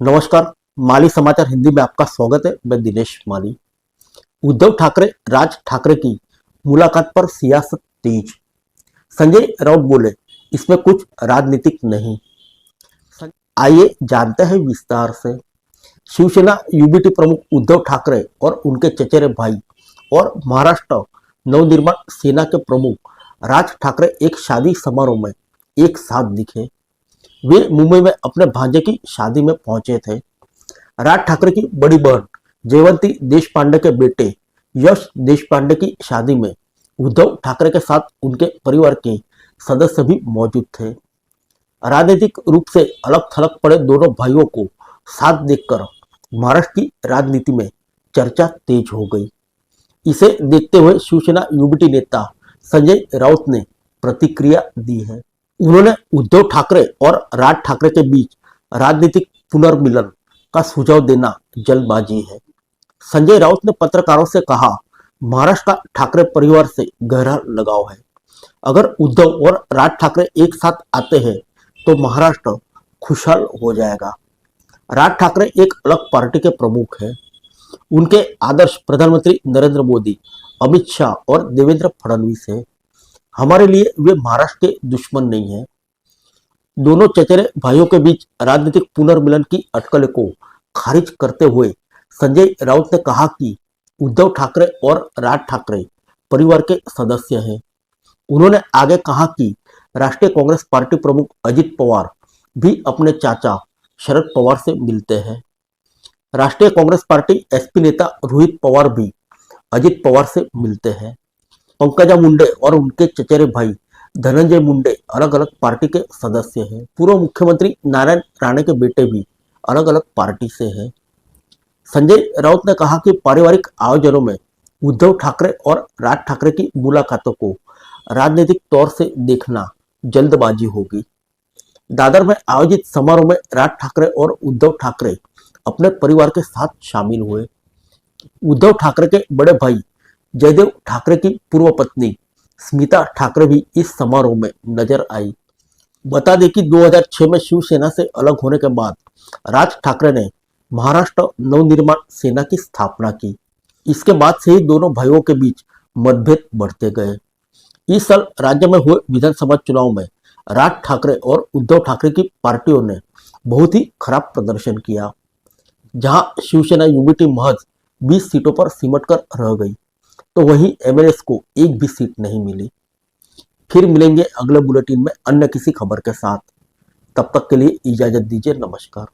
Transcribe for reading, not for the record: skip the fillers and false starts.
नमस्कार। माली समाचार हिंदी में आपका स्वागत है। मैं दिनेश माली। उद्धव ठाकरे राज ठाकरे की मुलाकात पर सियासत तेज। संजय राउत बोले, इसमें कुछ राजनीतिक नहीं। आइए जानते हैं विस्तार से। शिवसेना यूबीटी प्रमुख उद्धव ठाकरे और उनके चचेरे भाई और महाराष्ट्र नवनिर्माण सेना के प्रमुख राज ठाकरे एक शादी समारोह में एक साथ दिखे। वे मुंबई में अपने भांजे की शादी में पहुंचे थे। राज ठाकरे की बड़ी बहन जयवंती देशपांडे के बेटे यश देशपांडे की शादी में उद्धव ठाकरे के साथ उनके परिवार के सदस्य भी मौजूद थे। राजनीतिक रूप से अलग थलग पड़े दोनों भाइयों को साथ देखकर महाराष्ट्र की राजनीति में चर्चा तेज हो गई। इसे देखते हुए शिवसेना यूबीटी नेता संजय राउत ने प्रतिक्रिया दी है। उन्होंने उद्धव ठाकरे और राज ठाकरे के बीच राजनीतिक पुनर्मिलन का सुझाव देना जल्दबाजी है। संजय राउत ने पत्रकारों से कहा, महाराष्ट्र का ठाकरे परिवार से गहरा लगाव है। अगर उद्धव और राज ठाकरे एक साथ आते हैं तो महाराष्ट्र खुशहाल हो जाएगा। राज ठाकरे एक अलग पार्टी के प्रमुख हैं। उनके आदर्श प्रधानमंत्री नरेंद्र मोदी, अमित शाह और देवेंद्र फडणवीस हैं। हमारे लिए वे महाराष्ट्र के दुश्मन नहीं हैं। दोनों चचेरे भाइयों के बीच राजनीतिक पुनर्मिलन की अटकलें को खारिज करते हुए संजय राउत ने कहा कि उद्धव ठाकरे और राज ठाकरे परिवार के सदस्य हैं। उन्होंने आगे कहा कि राष्ट्रीय कांग्रेस पार्टी प्रमुख अजित पवार भी अपने चाचा शरद पवार से मिलते हैं। राष्ट्रीय कांग्रेस पार्टी एसपी नेता रोहित पवार भी अजित पवार से मिलते हैं। पंकजा मुंडे और उनके चचेरे भाई धनंजय मुंडे अलग अलग पार्टी के सदस्य हैं। पूर्व मुख्यमंत्री नारायण राणे के बेटे भी अलग अलग पार्टी से हैं। संजय राउत ने कहा कि पारिवारिक आयोजनों में उद्धव ठाकरे और राज ठाकरे की मुलाकातों को राजनीतिक तौर से देखना जल्दबाजी होगी। दादर में आयोजित समारोह में राज ठाकरे और उद्धव ठाकरे अपने परिवार के साथ शामिल हुए। उद्धव ठाकरे के बड़े भाई जयदेव ठाकरे की पूर्व पत्नी स्मिता ठाकरे भी इस समारोह में नजर आई। बता दें कि 2006 में शिवसेना से अलग होने के बाद राज ठाकरे ने महाराष्ट्र नवनिर्माण सेना की स्थापना की। इसके बाद से ही दोनों भाइयों के बीच मतभेद बढ़ते गए। इस साल राज्य में हुए विधानसभा चुनाव में राज ठाकरे और उद्धव ठाकरे की पार्टियों ने बहुत ही खराब प्रदर्शन किया, जहां शिवसेना यूबीटी महज 20 सीटों पर सिमट कर रह गई, तो वहीं एमएलएस को एक भी सीट नहीं मिली। फिर मिलेंगे अगले बुलेटिन में अन्य किसी खबर के साथ। तब तक के लिए इजाजत दीजिए। नमस्कार।